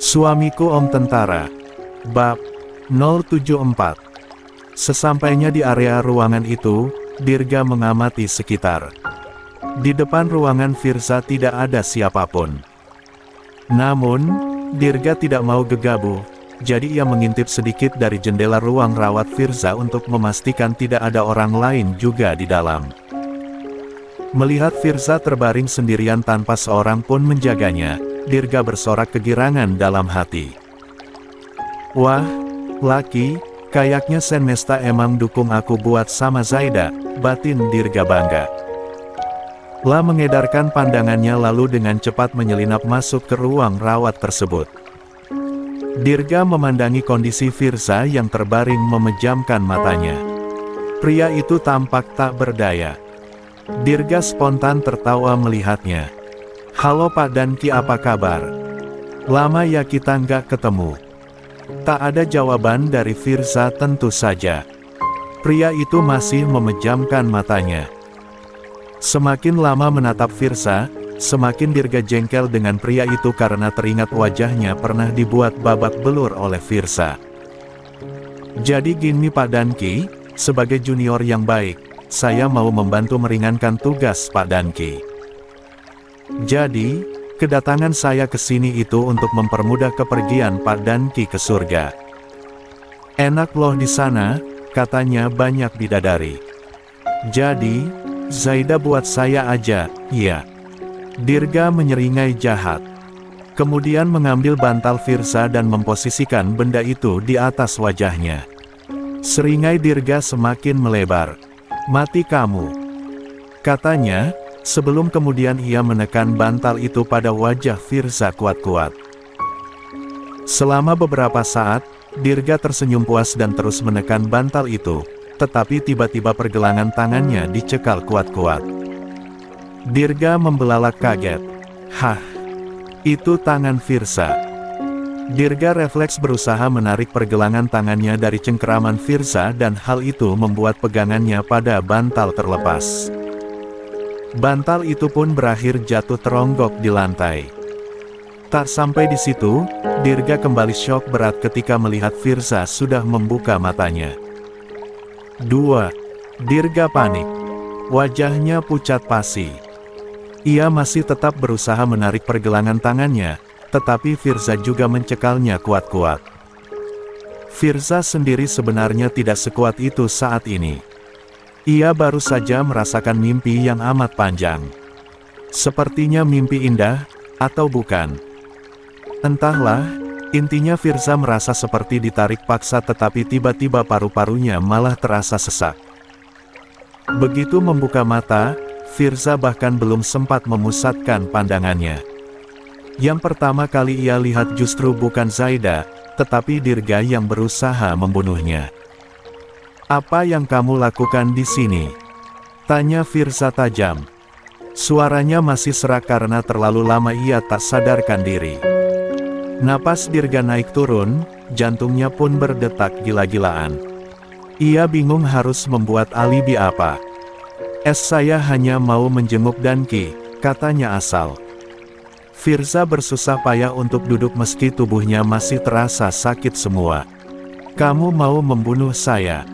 Suamiku Om Tentara. Bab 074. Sesampainya di area ruangan itu, Dirga mengamati sekitar. Di depan ruangan Firza tidak ada siapapun. Namun, Dirga tidak mau gegabah, jadi ia mengintip sedikit dari jendela ruang rawat Firza untuk memastikan tidak ada orang lain juga di dalam. Melihat Firza terbaring sendirian tanpa seorang pun menjaganya, Dirga bersorak kegirangan dalam hati. Wah, laki, kayaknya Senmesta emang dukung aku buat sama Zaida, batin Dirga bangga. La mengedarkan pandangannya lalu dengan cepat menyelinap masuk ke ruang rawat tersebut. Dirga memandangi kondisi Firza yang terbaring memejamkan matanya. Pria itu tampak tak berdaya. Dirga spontan tertawa melihatnya. Halo Pak Danki, apa kabar? Lama ya kita nggak ketemu. Tak ada jawaban dari Firza tentu saja. Pria itu masih memejamkan matanya. Semakin lama menatap Firza, semakin Dirga jengkel dengan pria itu karena teringat wajahnya pernah dibuat babak belur oleh Firza. Jadi gini Pak Danki, sebagai junior yang baik, saya mau membantu meringankan tugas Pak Danki. Jadi, kedatangan saya ke sini itu untuk mempermudah kepergian Pak Danki ke surga. Enak loh di sana, katanya banyak bidadari. Jadi, Zaida buat saya aja, iya. Dirga menyeringai jahat. Kemudian mengambil bantal Firza dan memposisikan benda itu di atas wajahnya. Seringai Dirga semakin melebar. Mati kamu, katanya, sebelum kemudian ia menekan bantal itu pada wajah Firza kuat-kuat. Selama beberapa saat, Dirga tersenyum puas dan terus menekan bantal itu, tetapi tiba-tiba pergelangan tangannya dicekal kuat-kuat. Dirga membelalak kaget. Hah, itu tangan Firza. Dirga refleks berusaha menarik pergelangan tangannya dari cengkeraman Firza dan hal itu membuat pegangannya pada bantal terlepas. Bantal itu pun berakhir jatuh teronggok di lantai. Tak sampai di situ, Dirga kembali syok berat ketika melihat Firza sudah membuka matanya. 2. Dirga panik. Wajahnya pucat pasi. Ia masih tetap berusaha menarik pergelangan tangannya, tetapi Firza juga mencekalnya kuat-kuat. Firza sendiri sebenarnya tidak sekuat itu saat ini. Ia baru saja merasakan mimpi yang amat panjang. Sepertinya mimpi indah, atau bukan? Entahlah, intinya Firza merasa seperti ditarik paksa tetapi tiba-tiba paru-parunya malah terasa sesak. Begitu membuka mata, Firza bahkan belum sempat memusatkan pandangannya. Yang pertama kali ia lihat justru bukan Zaida, tetapi Dirga yang berusaha membunuhnya. Apa yang kamu lakukan di sini? Tanya Firza tajam. Suaranya masih serak karena terlalu lama ia tak sadarkan diri. Napas Dirga naik turun, jantungnya pun berdetak gila-gilaan. Ia bingung harus membuat alibi apa. Saya hanya mau menjenguk Danki, katanya asal. Firza bersusah payah untuk duduk meski tubuhnya masih terasa sakit semua. Kamu mau membunuh saya?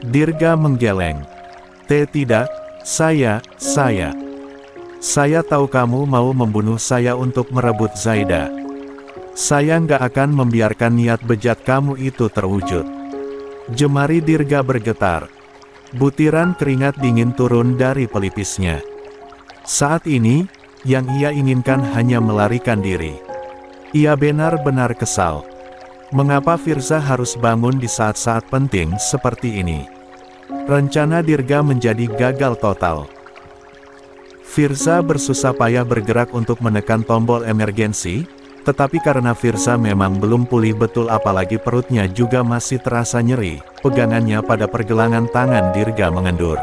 Dirga menggeleng. Tidak, saya tahu kamu mau membunuh saya untuk merebut Zaida. Saya nggak akan membiarkan niat bejat kamu itu terwujud. Jemari Dirga bergetar. Butiran keringat dingin turun dari pelipisnya. Saat ini, yang ia inginkan hanya melarikan diri. Ia benar-benar kesal. Mengapa Firza harus bangun di saat-saat penting seperti ini? Rencana Dirga menjadi gagal total. Firza bersusah payah bergerak untuk menekan tombol emergensi, tetapi karena Firza memang belum pulih betul apalagi perutnya juga masih terasa nyeri, pegangannya pada pergelangan tangan Dirga mengendur.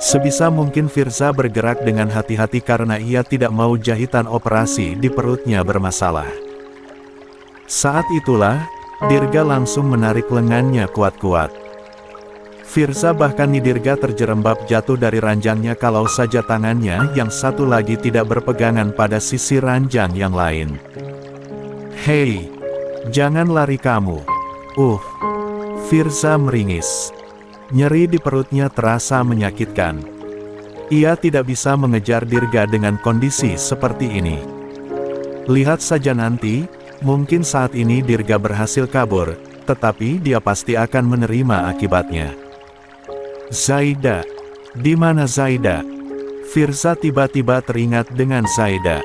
Sebisa mungkin Firza bergerak dengan hati-hati karena ia tidak mau jahitan operasi di perutnya bermasalah. Saat itulah, Dirga langsung menarik lengannya kuat-kuat. Firza bahkan Dirga terjerembab jatuh dari ranjangnya kalau saja tangannya yang satu lagi tidak berpegangan pada sisi ranjang yang lain. Hei, jangan lari kamu. Firza meringis. Nyeri di perutnya terasa menyakitkan. Ia tidak bisa mengejar Dirga dengan kondisi seperti ini. Lihat saja nanti, mungkin saat ini Dirga berhasil kabur, tetapi dia pasti akan menerima akibatnya. Zaida. Di mana Zaida? Firza tiba-tiba teringat dengan Zaida.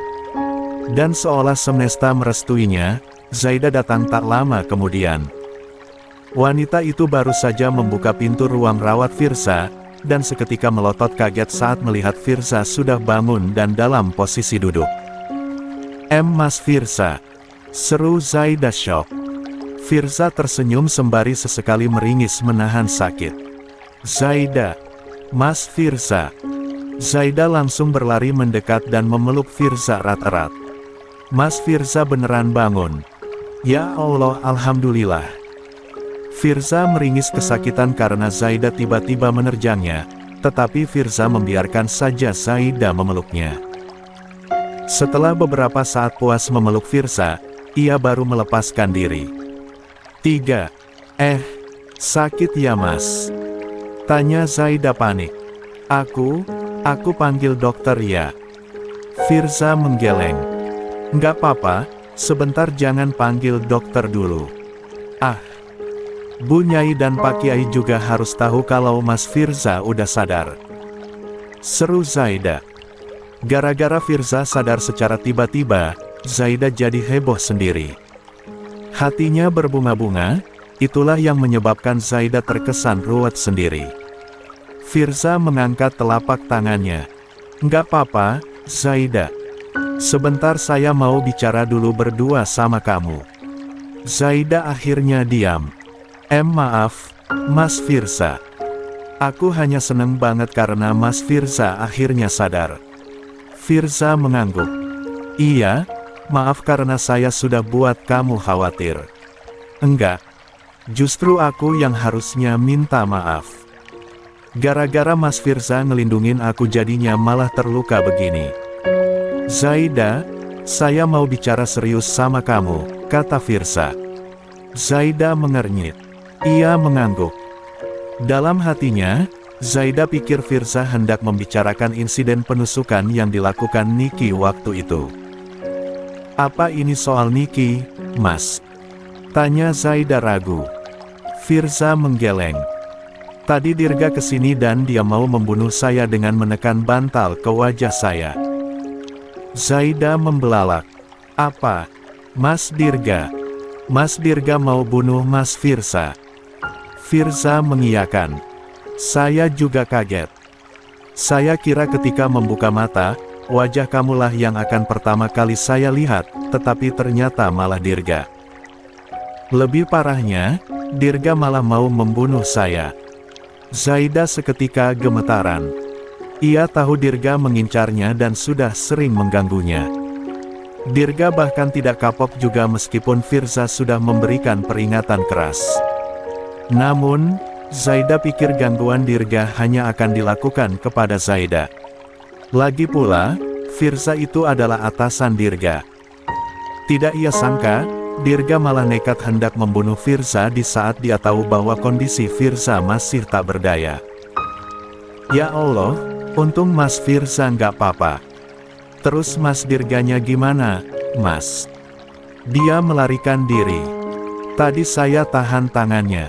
Dan seolah semesta merestuinya, Zaida datang tak lama kemudian. Wanita itu baru saja membuka pintu ruang rawat Firza, dan seketika melotot kaget saat melihat Firza sudah bangun dan dalam posisi duduk. Mas Firza, seru Zaida syok. Firza tersenyum sembari sesekali meringis menahan sakit. Zaida, Mas Firza. Zaida langsung berlari mendekat dan memeluk Firza erat-erat. Mas Firza beneran bangun. Ya Allah, alhamdulillah. Firza meringis kesakitan karena Zaida tiba-tiba menerjangnya, tetapi Firza membiarkan saja Zaida memeluknya. Setelah beberapa saat puas memeluk Firza, ia baru melepaskan diri. 3. Sakit ya Mas? Tanya Zaida panik. Aku panggil dokter ya. Firza menggeleng. Nggak apa-apa, sebentar jangan panggil dokter dulu. Bu Nyai dan Pak Kiai juga harus tahu kalau Mas Firza udah sadar. Seru Zaida. Gara-gara Firza sadar secara tiba-tiba, Zaida jadi heboh sendiri. Hatinya berbunga-bunga, itulah yang menyebabkan Zaida terkesan ruwet sendiri. Firza mengangkat telapak tangannya. Nggak apa-apa, Zaida. Sebentar saya mau bicara dulu berdua sama kamu. Zaida akhirnya diam. Maaf, Mas Firza. Aku hanya seneng banget karena Mas Firza akhirnya sadar. Firza mengangguk. Iya, maaf karena saya sudah buat kamu khawatir. Enggak, justru aku yang harusnya minta maaf. Gara-gara Mas Firza ngelindungin aku jadinya malah terluka begini. Zaida, saya mau bicara serius sama kamu, kata Firza. Zaida mengernyit. Ia mengangguk. Dalam hatinya, Zaida pikir Firza hendak membicarakan insiden penusukan yang dilakukan Niki waktu itu. Apa ini soal Niki, Mas? Tanya Zaida ragu. Firza menggeleng. Tadi Dirga kesini dan dia mau membunuh saya dengan menekan bantal ke wajah saya. Zaida membelalak. Apa? Mas Dirga? Mas Dirga mau bunuh Mas Firza? Firza mengiyakan. Saya juga kaget. Saya kira ketika membuka mata, wajah kamulah yang akan pertama kali saya lihat, tetapi ternyata malah Dirga. Lebih parahnya, Dirga malah mau membunuh saya. Zaida seketika gemetaran. Ia tahu Dirga mengincarnya dan sudah sering mengganggunya. Dirga bahkan tidak kapok juga meskipun Firza sudah memberikan peringatan keras. Namun, Zaida pikir gangguan Dirga hanya akan dilakukan kepada Zaida. Lagi pula, Firza itu adalah atasan Dirga. Tidak ia sangka, Dirga malah nekat hendak membunuh Firza di saat dia tahu bahwa kondisi Firza masih tak berdaya. Ya Allah, untung Mas Firza nggak apa-apa. Terus Mas Dirganya gimana, Mas? Dia melarikan diri. Tadi saya tahan tangannya.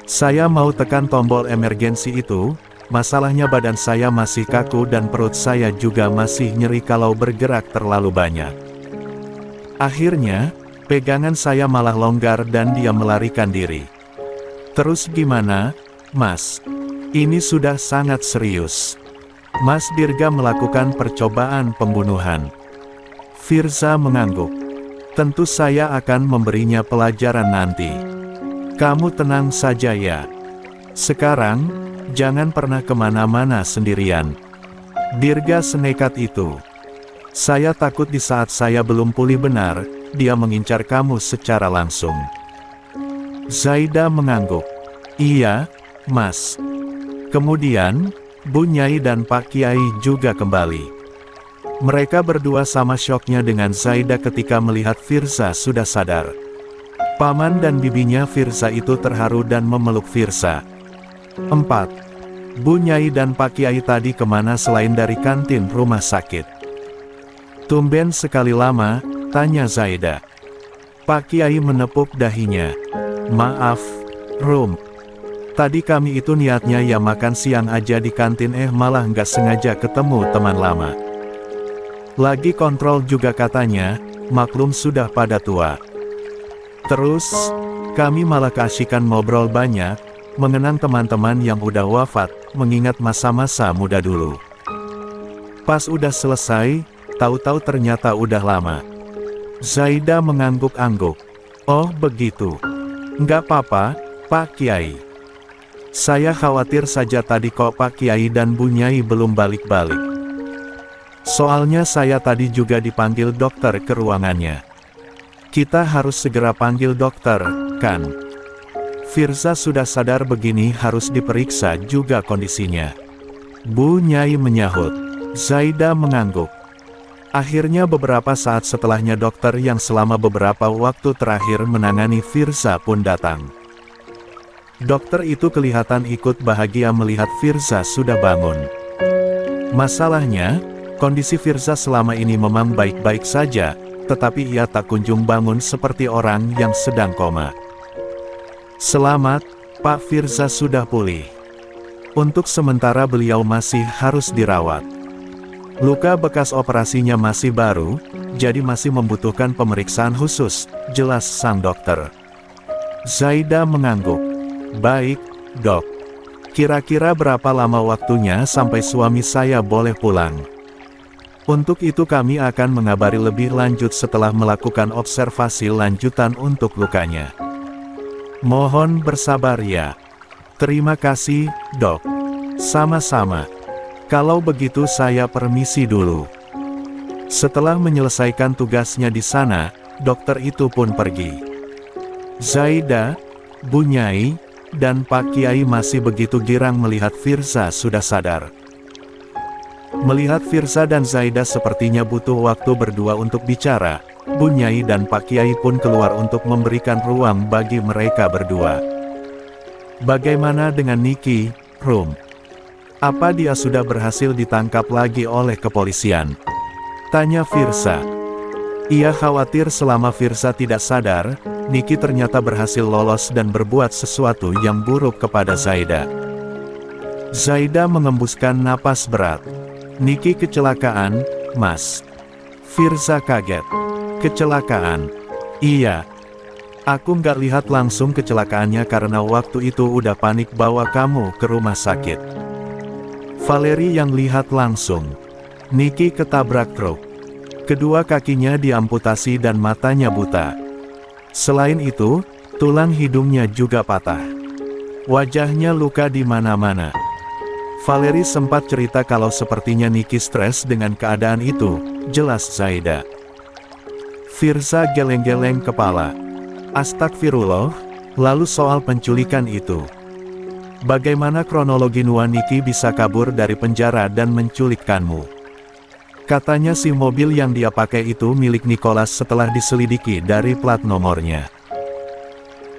Saya mau tekan tombol emergensi itu, masalahnya badan saya masih kaku dan perut saya juga masih nyeri kalau bergerak terlalu banyak. Akhirnya, pegangan saya malah longgar dan dia melarikan diri. Terus gimana, Mas? Ini sudah sangat serius. Mas Dirga melakukan percobaan pembunuhan. Firza mengangguk. Tentu saya akan memberinya pelajaran nanti. Kamu tenang saja ya. Sekarang, jangan pernah kemana-mana sendirian. Dirga senekat itu. Saya takut di saat saya belum pulih benar, dia mengincar kamu secara langsung. Zaida mengangguk. Iya, Mas. Kemudian, Bu Nyai dan Pak Kiai juga kembali. Mereka berdua sama syoknya dengan Zaida ketika melihat Firza sudah sadar. Paman dan bibinya Firza itu terharu dan memeluk Firza. 4. Bu Nyai dan Pak Kiai tadi kemana selain dari kantin rumah sakit? Tumben sekali lama, tanya Zaida. Pak Kiai menepuk dahinya. Maaf, Rum. Tadi kami itu niatnya ya makan siang aja di kantin malah nggak sengaja ketemu teman lama. Lagi kontrol juga katanya, maklum sudah pada tua. Terus, kami malah keasyikan ngobrol banyak, mengenang teman-teman yang udah wafat, mengingat masa-masa muda dulu. Pas udah selesai, tahu-tahu ternyata udah lama. Zaida mengangguk-angguk. Oh begitu. Nggak apa-apa, Pak Kiai. Saya khawatir saja tadi kok Pak Kiai dan Bu Nyai belum balik-balik. Soalnya saya tadi juga dipanggil dokter ke ruangannya. Kita harus segera panggil dokter, kan? Firza sudah sadar begini harus diperiksa juga kondisinya. Bu Nyai menyahut. Zaida mengangguk. Akhirnya beberapa saat setelahnya dokter yang selama beberapa waktu terakhir menangani Firza pun datang. Dokter itu kelihatan ikut bahagia melihat Firza sudah bangun. Masalahnya, kondisi Firza selama ini memang baik-baik saja, tetapi ia tak kunjung bangun seperti orang yang sedang koma. Selamat, Pak Firza sudah pulih. Untuk sementara beliau masih harus dirawat. Luka bekas operasinya masih baru, jadi masih membutuhkan pemeriksaan khusus, jelas sang dokter. Zaida mengangguk. Baik, dok. Kira-kira berapa lama waktunya sampai suami saya boleh pulang? Untuk itu kami akan mengabari lebih lanjut setelah melakukan observasi lanjutan untuk lukanya. Mohon bersabar ya. Terima kasih, dok. Sama-sama. Kalau begitu saya permisi dulu. Setelah menyelesaikan tugasnya di sana, dokter itu pun pergi. Zaida, Bu Nyai, dan Pak Kiai masih begitu girang melihat Firza sudah sadar. Melihat Firza dan Zaida sepertinya butuh waktu berdua untuk bicara, Bu Nyai dan Pak Kiai pun keluar untuk memberikan ruang bagi mereka berdua. Bagaimana dengan Niki, Rum? Apa dia sudah berhasil ditangkap lagi oleh kepolisian? Tanya Firza. Ia khawatir selama Firza tidak sadar, Niki ternyata berhasil lolos dan berbuat sesuatu yang buruk kepada Zaida. Zaida mengembuskan napas berat. Niki kecelakaan, Mas. Firza kaget. Kecelakaan? Iya. Aku nggak lihat langsung kecelakaannya karena waktu itu udah panik bawa kamu ke rumah sakit. Valeri yang lihat langsung. Niki ketabrak truk. Kedua kakinya diamputasi dan matanya buta. Selain itu, tulang hidungnya juga patah. Wajahnya luka di mana-mana. Valeri sempat cerita kalau sepertinya Niki stres dengan keadaan itu, jelas Zaida. Firza geleng-geleng kepala. Astagfirullah, lalu soal penculikan itu. Bagaimana kronologi Niki bisa kabur dari penjara dan menculikkanmu? Katanya si mobil yang dia pakai itu milik Nicholas setelah diselidiki dari plat nomornya.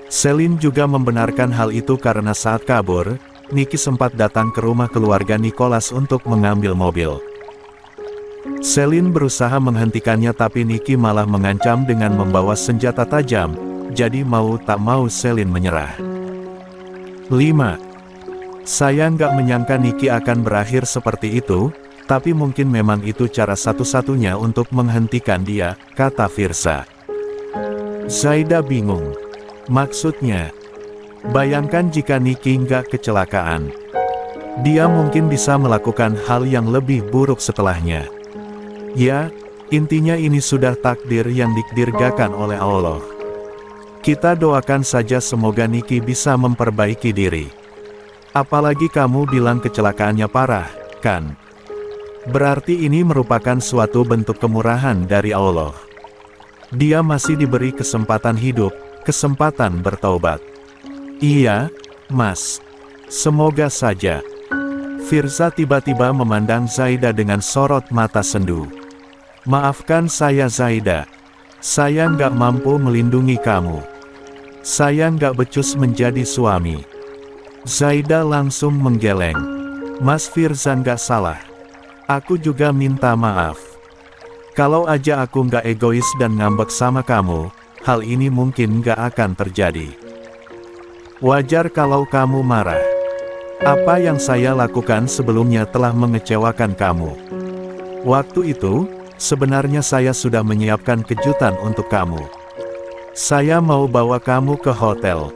Celine juga membenarkan hal itu karena saat kabur, Niki sempat datang ke rumah keluarga Nicholas untuk mengambil mobil. Celine berusaha menghentikannya tapi Niki malah mengancam dengan membawa senjata tajam, jadi mau tak mau Celine menyerah. 5. Saya nggak menyangka Niki akan berakhir seperti itu, tapi mungkin memang itu cara satu-satunya untuk menghentikan dia, kata Firza. Zaida bingung. Maksudnya? Bayangkan jika Niki nggak kecelakaan. Dia mungkin bisa melakukan hal yang lebih buruk setelahnya. Ya, intinya ini sudah takdir yang didirgakan oleh Allah. Kita doakan saja semoga Niki bisa memperbaiki diri. Apalagi kamu bilang kecelakaannya parah, kan? Berarti ini merupakan suatu bentuk kemurahan dari Allah. Dia masih diberi kesempatan hidup, kesempatan bertaubat. Iya, Mas. Semoga saja. Firza tiba-tiba memandang Zaida dengan sorot mata sendu. Maafkan saya Zaida. Saya nggak mampu melindungi kamu. Saya nggak becus menjadi suami. Zaida langsung menggeleng. Mas Firza nggak salah. Aku juga minta maaf. Kalau aja aku nggak egois dan ngambek sama kamu, hal ini mungkin nggak akan terjadi. Wajar kalau kamu marah. Apa yang saya lakukan sebelumnya telah mengecewakan kamu. Waktu itu, sebenarnya saya sudah menyiapkan kejutan untuk kamu. Saya mau bawa kamu ke hotel.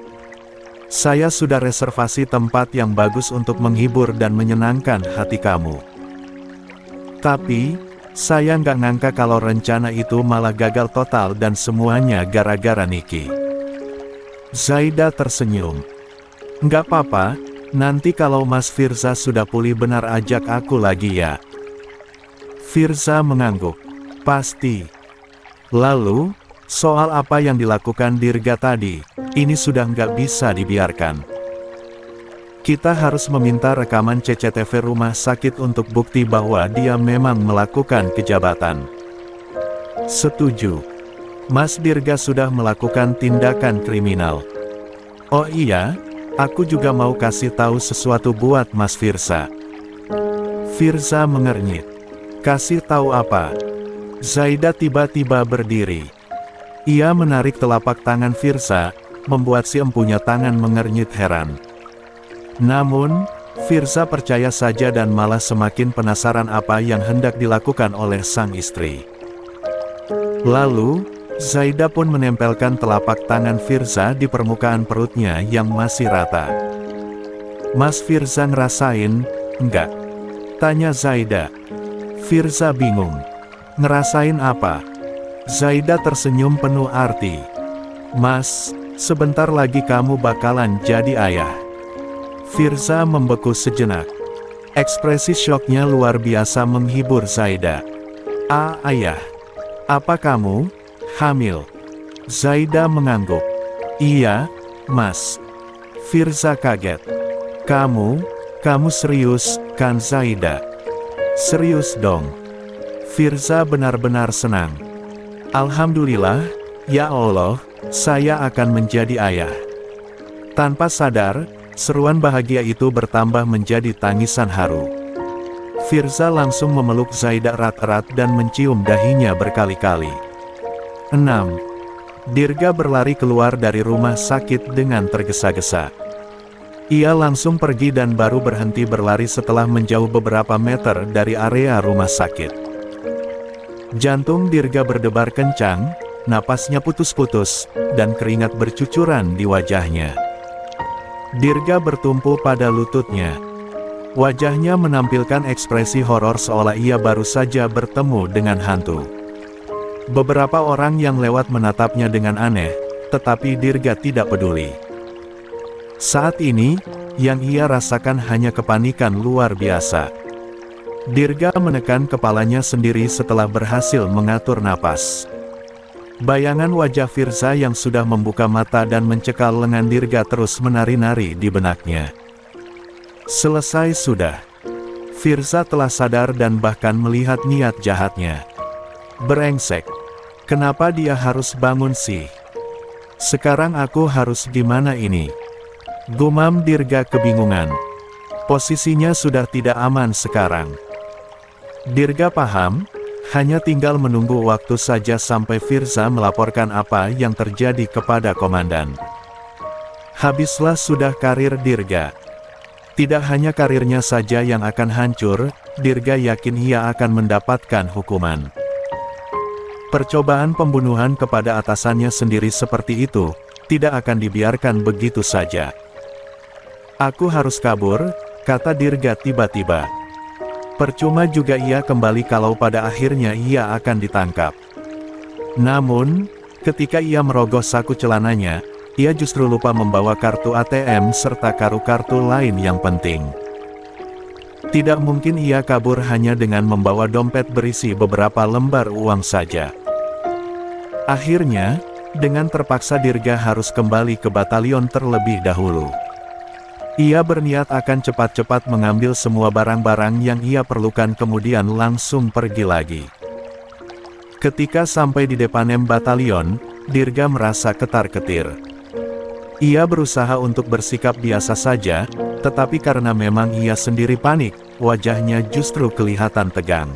Saya sudah reservasi tempat yang bagus untuk menghibur dan menyenangkan hati kamu. Tapi, saya nggak nyangka kalau rencana itu malah gagal total dan semuanya gara-gara Niki. Zaida tersenyum. Nggak apa-apa, nanti kalau Mas Firza sudah pulih benar ajak aku lagi ya. Firza mengangguk. Pasti. Lalu, soal apa yang dilakukan Dirga tadi, ini sudah nggak bisa dibiarkan. Kita harus meminta rekaman CCTV rumah sakit untuk bukti bahwa dia memang melakukan kejahatan. Setuju. Mas Dirga sudah melakukan tindakan kriminal. Oh iya, aku juga mau kasih tahu sesuatu buat Mas Firza. Firza mengernyit. Kasih tahu apa? Zaida tiba-tiba berdiri. Ia menarik telapak tangan Firza, membuat si empunya tangan mengernyit heran. Namun, Firza percaya saja dan malah semakin penasaran apa yang hendak dilakukan oleh sang istri. Lalu, Zaida pun menempelkan telapak tangan Firza di permukaan perutnya yang masih rata. Mas Firza ngerasain, enggak? Tanya Zaida. Firza bingung. Ngerasain apa? Zaida tersenyum penuh arti. Mas, sebentar lagi kamu bakalan jadi ayah. Firza membeku sejenak. Ekspresi syoknya luar biasa menghibur Zaida. Ah, ayah. Apa kamu hamil? Zaida mengangguk. Iya, Mas. Firza kaget. Kamu serius, kan Zaida? Serius dong. Firza benar-benar senang. Alhamdulillah, ya Allah, saya akan menjadi ayah. Tanpa sadar, seruan bahagia itu bertambah menjadi tangisan haru. Firza langsung memeluk Zaida erat-erat dan mencium dahinya berkali-kali. 6. Dirga berlari keluar dari rumah sakit dengan tergesa-gesa. Ia langsung pergi dan baru berhenti berlari setelah menjauh beberapa meter dari area rumah sakit. Jantung Dirga berdebar kencang, napasnya putus-putus, dan keringat bercucuran di wajahnya. Dirga bertumpu pada lututnya. Wajahnya menampilkan ekspresi horor seolah ia baru saja bertemu dengan hantu. Beberapa orang yang lewat menatapnya dengan aneh, tetapi Dirga tidak peduli. Saat ini, yang ia rasakan hanya kepanikan luar biasa. Dirga menekan kepalanya sendiri setelah berhasil mengatur napas. Bayangan wajah Firza yang sudah membuka mata dan mencekal lengan Dirga terus menari-nari di benaknya. Selesai sudah. Firza telah sadar dan bahkan melihat niat jahatnya. Brengsek. Kenapa dia harus bangun sih? Sekarang aku harus gimana ini? Gumam Dirga kebingungan. Posisinya sudah tidak aman sekarang. Dirga paham, hanya tinggal menunggu waktu saja sampai Firza melaporkan apa yang terjadi kepada komandan. Habislah sudah karir Dirga. Tidak hanya karirnya saja yang akan hancur, Dirga yakin ia akan mendapatkan hukuman. Percobaan pembunuhan kepada atasannya sendiri seperti itu, tidak akan dibiarkan begitu saja. Aku harus kabur, kata Dirga tiba-tiba. Percuma juga ia kembali kalau pada akhirnya ia akan ditangkap. Namun, ketika ia merogoh saku celananya, ia justru lupa membawa kartu ATM serta kartu-kartu lain yang penting. Tidak mungkin ia kabur hanya dengan membawa dompet berisi beberapa lembar uang saja. Akhirnya, dengan terpaksa Dirga harus kembali ke batalion terlebih dahulu. Ia berniat akan cepat-cepat mengambil semua barang-barang yang ia perlukan kemudian langsung pergi lagi. Ketika sampai di depan batalion, Dirga merasa ketar-ketir. Ia berusaha untuk bersikap biasa saja, tetapi karena memang ia sendiri panik, wajahnya justru kelihatan tegang.